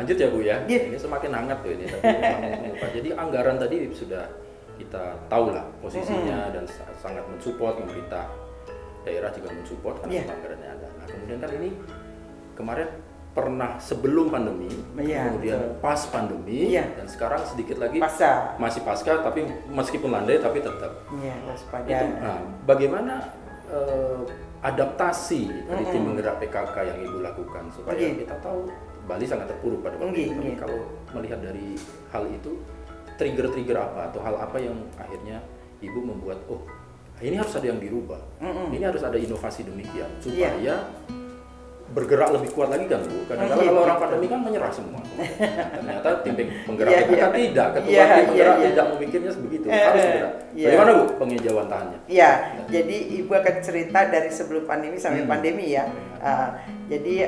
lanjut ya Bu ya. Yeah. Ini semakin hangat tuh ini tadi. Jadi anggaran tadi sudah kita tahu lah posisinya dan sangat mensupport, pemerintah daerah juga mensupport karena anggarannya ada. Nah kemudian kan ini kemarin pernah sebelum pandemi, kemudian pas pandemi, dan sekarang sedikit lagi masih pasca, tapi meskipun landai tapi tetap. Waspada. Itu, nah, bagaimana adaptasi dari tim penggerak PKK yang Ibu lakukan supaya kita tahu Bali sangat terpuruk pada waktu itu. Tapi kalau melihat dari hal itu, trigger-trigger apa atau hal apa yang akhirnya Ibu membuat, oh ini harus ada yang dirubah, ini harus ada inovasi demikian supaya bergerak lebih kuat lagi kan Bu. Kadang-kadang kalau orang pandemi kan menyerah semua. Ternyata tim penggerak PKK tidak, ketua tim penggerak tidak memikirnya begitu, harus bergerak. Bagaimana Bu penghijauan tahannya? Jadi Ibu akan cerita dari sebelum pandemi sampai pandemi ya. Jadi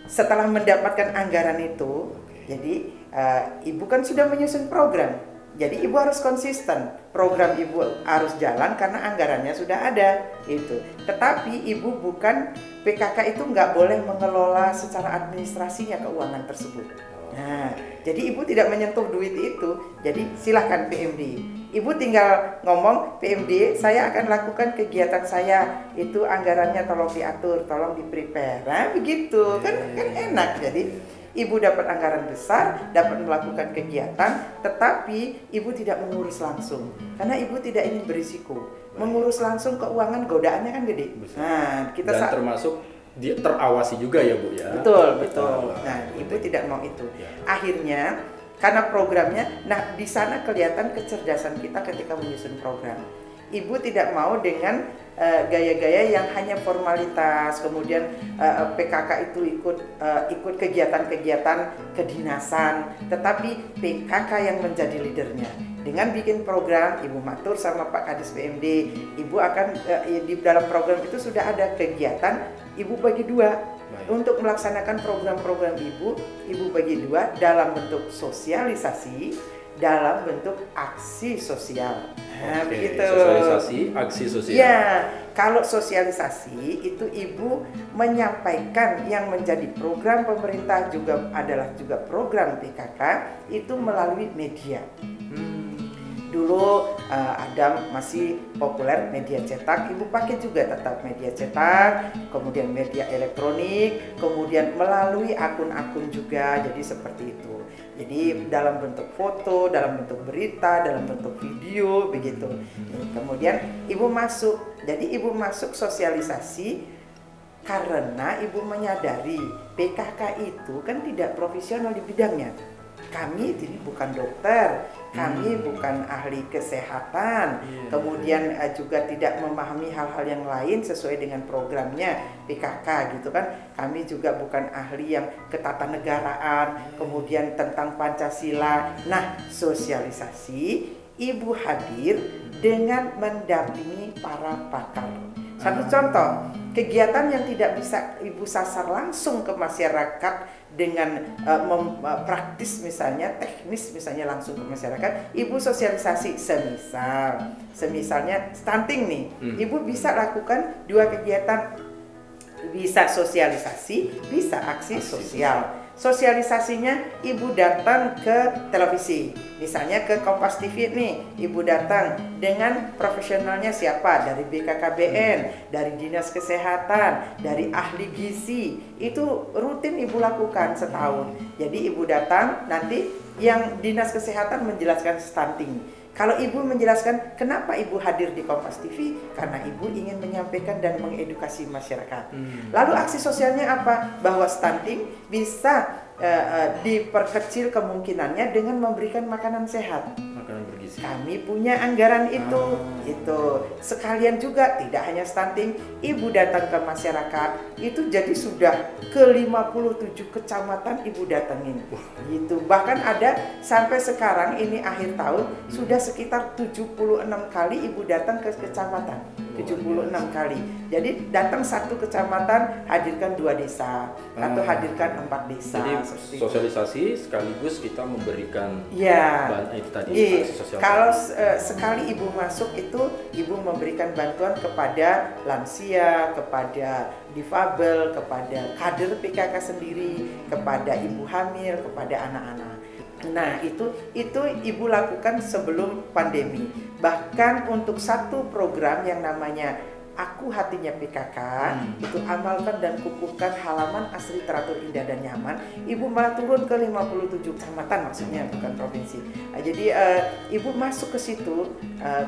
setelah mendapatkan anggaran itu, jadi Ibu kan sudah menyusun program. Jadi Ibu harus konsisten, program Ibu harus jalan karena anggarannya sudah ada itu. Tetapi Ibu bukan PKK itu nggak boleh mengelola secara administrasinya keuangan tersebut. Nah, jadi Ibu tidak menyentuh duit itu. Jadi silahkan PMD. Ibu tinggal ngomong PMD, saya akan lakukan kegiatan saya itu anggarannya tolong diatur, tolong di-prepare. Nah, begitu kan enak. Jadi Ibu dapat anggaran besar, dapat melakukan kegiatan, tetapi Ibu tidak mengurus langsung. Karena Ibu tidak ingin berisiko. Mengurus langsung keuangan godaannya kan gede. Nah, kita dan termasuk terawasi juga ya Bu ya. Betul. Nah, Ibu tidak mau itu. Akhirnya, karena programnya, nah di sana kelihatan kecerdasan kita ketika menyusun program. Ibu tidak mau dengan gaya-gaya yang hanya formalitas, kemudian PKK itu ikut kegiatan-kegiatan kedinasan, tetapi PKK yang menjadi leadernya. Dengan bikin program, Ibu matur sama Pak Kadis PMD, Ibu akan di dalam program itu sudah ada kegiatan, Ibu bagi dua. Untuk melaksanakan program-program Ibu bagi dua dalam bentuk sosialisasi, dalam bentuk aksi sosial. Nah, begitu. Sosialisasi, aksi sosial. Ya, kalau sosialisasi itu Ibu menyampaikan yang menjadi program pemerintah adalah juga program PKK itu melalui media. Dulu Adam masih populer media cetak, Ibu pakai juga tetap media cetak, kemudian media elektronik, kemudian melalui akun-akun juga, jadi seperti itu. Jadi dalam bentuk foto, dalam bentuk berita, dalam bentuk video, begitu. Kemudian Ibu masuk, jadi Ibu masuk sosialisasi karena Ibu menyadari PKK itu kan tidak profesional di bidangnya. Kami ini bukan dokter, kami bukan ahli kesehatan, kemudian juga tidak memahami hal-hal yang lain sesuai dengan programnya PKK gitu kan. Kami juga bukan ahli yang ketatanegaraan, kemudian tentang Pancasila. Nah, sosialisasi Ibu hadir dengan mendampingi para pakar. Satu contoh, kegiatan yang tidak bisa Ibu sasar langsung ke masyarakat dengan praktis misalnya, teknis misalnya langsung ke masyarakat, Ibu sosialisasi semisalnya stunting nih, Ibu bisa lakukan dua kegiatan, bisa sosialisasi, bisa aksi sosial. Sosialisasinya Ibu datang ke televisi, misalnya ke Kompas TV nih, Ibu datang dengan profesionalnya siapa, dari BKKBN, dari Dinas Kesehatan, dari ahli gizi, itu rutin Ibu lakukan setahun. Jadi Ibu datang, nanti yang Dinas Kesehatan menjelaskan stunting. Kalau Ibu menjelaskan kenapa Ibu hadir di Kompas TV, karena Ibu ingin menyampaikan dan mengedukasi masyarakat. Lalu aksi sosialnya apa? Bahwa stunting bisa diperkecil kemungkinannya dengan memberikan makanan sehat. Makanan bergizi. Kami punya anggaran itu. Sekalian juga tidak hanya stunting, Ibu datang ke masyarakat, itu jadi sudah ke 57 kecamatan Ibu datengin. Gitu. Bahkan ada sampai sekarang ini akhir tahun sudah sekitar 76 kali Ibu datang ke kecamatan. 76 kali. Jadi datang satu kecamatan, hadirkan 2 desa atau hadirkan 4 desa. Jadi sosialisasi sekaligus kita memberikan itu tadi aksi sosial. Kalau sekali ibu masuk itu ibu memberikan bantuan kepada lansia, kepada difabel, kepada kader PKK sendiri, kepada ibu hamil, kepada anak-anak. Nah, itu ibu lakukan sebelum pandemi. Bahkan untuk satu program yang namanya Aku Hatinya PKK, itu amalkan dan kukuhkan halaman asri teratur indah dan nyaman. Ibu malah turun ke 57 kecamatan, maksudnya bukan provinsi. Jadi ibu masuk ke situ,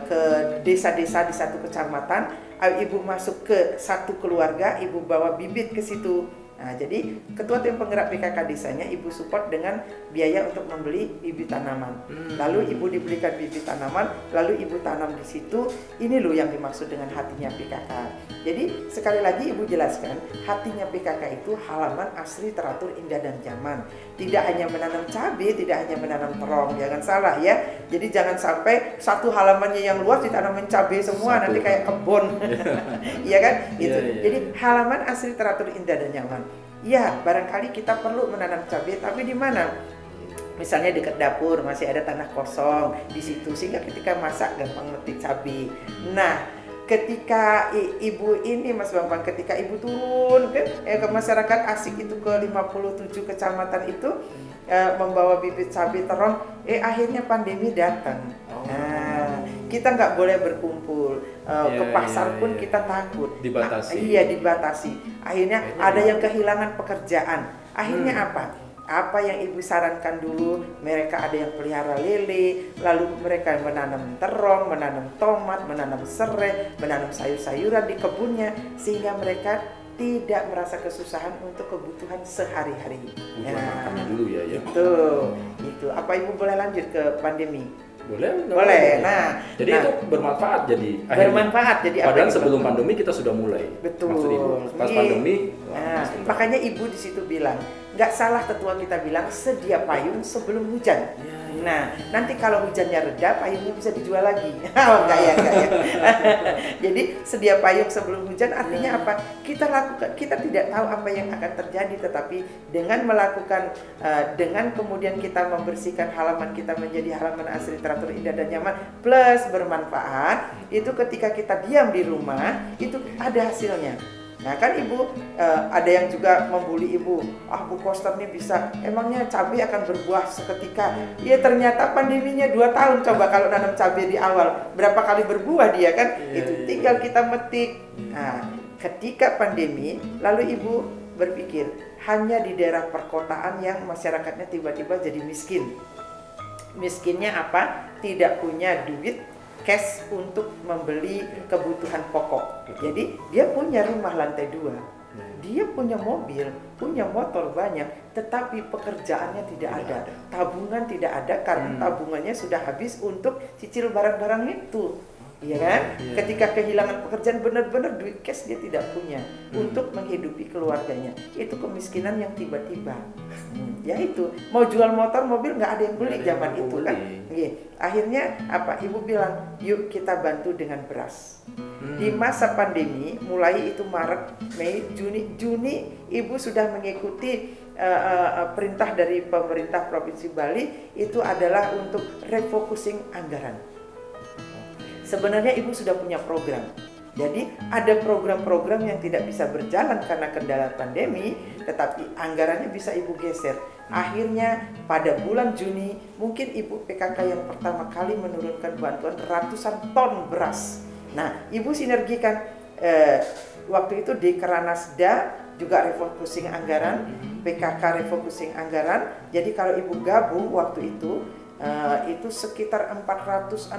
ke desa-desa di satu kecamatan. Ibu masuk ke satu keluarga, ibu bawa bibit ke situ. Nah, jadi ketua tim penggerak PKK desanya ibu support dengan biaya untuk membeli bibit tanaman. Lalu ibu dibelikan bibit tanaman, lalu ibu tanam di situ. Ini loh yang dimaksud dengan hatinya PKK. Jadi sekali lagi ibu jelaskan, hatinya PKK itu halaman asri teratur indah dan nyaman. Tidak hanya menanam cabai, tidak hanya menanam terong, jangan salah ya. Jadi jangan sampai satu halamannya yang luas ditanamin cabai semua, nanti kayak kebun. Iya kan? Itu. Jadi halaman asri teratur indah dan nyaman. Ya, barangkali kita perlu menanam cabai, tapi di mana? Misalnya dekat dapur masih ada tanah kosong di situ, sehingga ketika masak gampang metik cabai. Nah, ketika ibu ini Mas Bambang, ketika ibu turun kan ke masyarakat asik itu ke 57 kecamatan itu membawa bibit cabai terong, akhirnya pandemi datang. Nah, kita nggak boleh berkumpul, ke pasar pun kita takut. Dibatasi. Dibatasi. Akhirnya ada yang kehilangan pekerjaan. Akhirnya apa yang ibu sarankan dulu, mereka ada yang pelihara lele, lalu mereka menanam terong, menanam tomat, menanam serai, menanam sayur-sayuran di kebunnya, sehingga mereka tidak merasa kesusahan untuk kebutuhan sehari-hari. Makannya dulu ya. Itu. Apa ibu boleh lanjut ke pandemi? Boleh. Nah, jadi itu bermanfaat jadi. Bermanfaat jadi. Padahal sebelum pandemi kita sudah mulai. Betul. Maksud ibu. Pas pandemi. Makanya ibu di situ bilang, nggak salah tetua kita bilang sedia payung sebelum hujan. Nah, nanti kalau hujannya reda, payungnya bisa dijual lagi. Enggak ya. Jadi sedia payung sebelum hujan artinya apa? Kita tidak tahu apa yang akan terjadi, tetapi dengan melakukan, dengan kemudian kita membersihkan halaman kita menjadi halaman asri teratur indah dan nyaman plus bermanfaat, itu ketika kita diam di rumah itu ada hasilnya. Nah kan ibu, ada yang juga membuli ibu, Bu Koster nih bisa, emangnya cabai akan berbuah seketika? Ya ternyata pandeminya 2 tahun, coba kalau nanam cabai di awal, berapa kali berbuah dia kan? Itu tinggal kita metik. Nah ketika pandemi, lalu ibu berpikir, hanya di daerah perkotaan yang masyarakatnya tiba-tiba jadi miskin. Miskinnya apa? Tidak punya duit cash untuk membeli kebutuhan pokok. Jadi dia punya rumah lantai 2, dia punya mobil, punya motor banyak, tetapi pekerjaannya tidak ada, tabungan tidak ada karena tabungannya sudah habis untuk cicil barang-barang itu. Iya kan? Ketika kehilangan pekerjaan, benar-benar duit cash dia tidak punya untuk menghidupi keluarganya. Itu kemiskinan yang tiba-tiba. Ya itu, mau jual motor, mobil nggak ada yang beli zaman itu kan. Akhirnya apa? Ibu bilang, yuk kita bantu dengan beras. Di masa pandemi, mulai itu Maret, Mei, Juni, ibu sudah mengikuti perintah dari pemerintah Provinsi Bali, itu adalah untuk refocusing anggaran. Sebenarnya ibu sudah punya program. Jadi ada program-program yang tidak bisa berjalan karena kendala pandemi, tetapi anggarannya bisa ibu geser. Akhirnya pada bulan Juni, mungkin ibu PKK yang pertama kali menurunkan bantuan ratusan ton beras. Nah, ibu sinergikan waktu itu di Keranasda juga refocusing anggaran, PKK refocusing anggaran. Jadi kalau ibu gabung waktu itu sekitar 460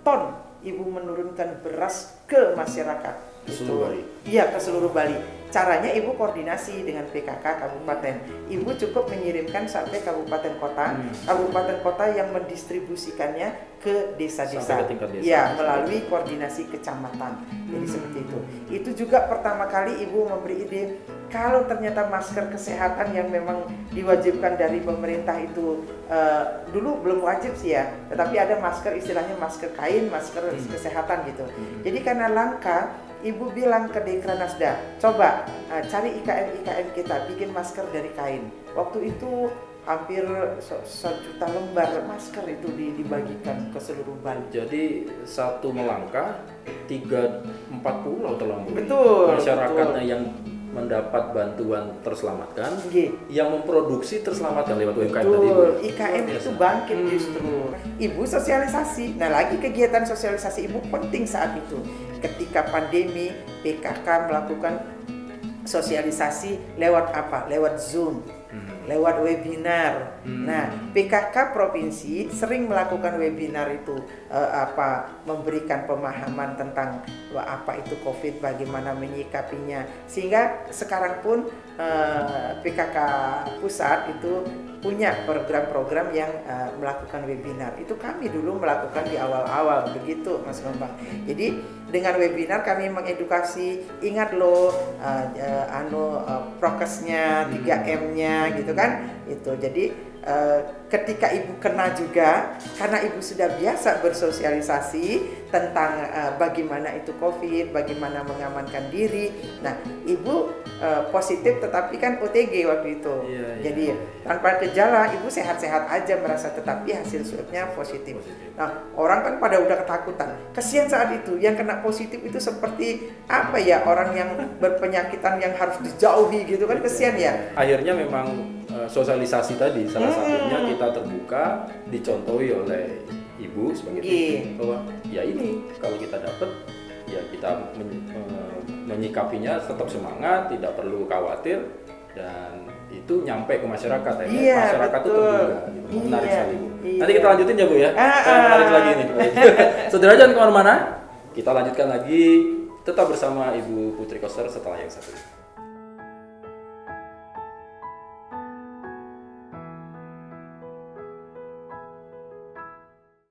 ton ibu menurunkan beras ke masyarakat. Ke seluruh Bali? Iya, ke seluruh Bali. Caranya ibu koordinasi dengan PKK kabupaten. Ibu cukup mengirimkan sampai kabupaten kota, kabupaten kota yang mendistribusikannya ke desa-desa. Sampai ke tingkat desa. Ya, melalui koordinasi kecamatan. Jadi seperti itu. Itu juga pertama kali ibu memberi ide Kalau ternyata masker kesehatan yang memang diwajibkan dari pemerintah itu dulu belum wajib sih ya, tetapi ada masker istilahnya masker kain, masker kesehatan gitu. Jadi karena langka, Ibu bilang ke Dekranasda, coba cari IKM kita bikin masker dari kain. Waktu itu hampir 1 juta lembar masker itu dibagikan ke seluruh Bali. Jadi satu melangkah 3-4 pulau terlambung. Betul. Masyarakatnya betul. yang mendapat bantuan terselamatkan, G. yang memproduksi terselamatkan lewat UMKM Betul. tadi. Bu. IKM itu bangkit justru. Ibu sosialisasi. Nah, lagi kegiatan sosialisasi Ibu penting saat itu. Ketika pandemi, PKK melakukan sosialisasi lewat apa? Lewat Zoom. Lewat webinar. Nah, PKK provinsi sering melakukan webinar itu memberikan pemahaman tentang apa itu COVID, bagaimana menyikapinya. Sehingga sekarang pun PKK pusat itu punya program-program yang melakukan webinar. Itu kami dulu melakukan di awal-awal begitu, Mas Bambang. Jadi dengan webinar kami mengedukasi, ingat loh prokesnya, 3M-nya gitu kan. Itu jadi ketika Ibu kena juga, karena Ibu sudah biasa bersosialisasi tentang bagaimana itu COVID, bagaimana mengamankan diri. Nah, Ibu positif tetapi kan OTG waktu itu. Jadi tanpa gejala, Ibu sehat-sehat aja merasa, tetapi hasil swabnya positif. Nah, orang kan pada udah ketakutan. Kesian saat itu yang kena positif itu seperti apa ya, orang yang berpenyakitan yang harus dijauhi gitu kan, kesian ya. Akhirnya memang sosialisasi tadi salah satunya kita terbuka, dicontohi oleh Ibu sebagai ibu bahwa ya ini kalau kita dapat ya kita menyikapinya tetap semangat, tidak perlu khawatir, dan itu nyampe ke masyarakat ya. Masyarakat itu terbuka gitu. Menarik sekali Bu. Nanti kita lanjutin ya Bu ya. Menarik lagi nih. Saudara jangan kemana-mana, kita lanjutkan lagi, tetap bersama Ibu Putri Koster setelah yang satu ini.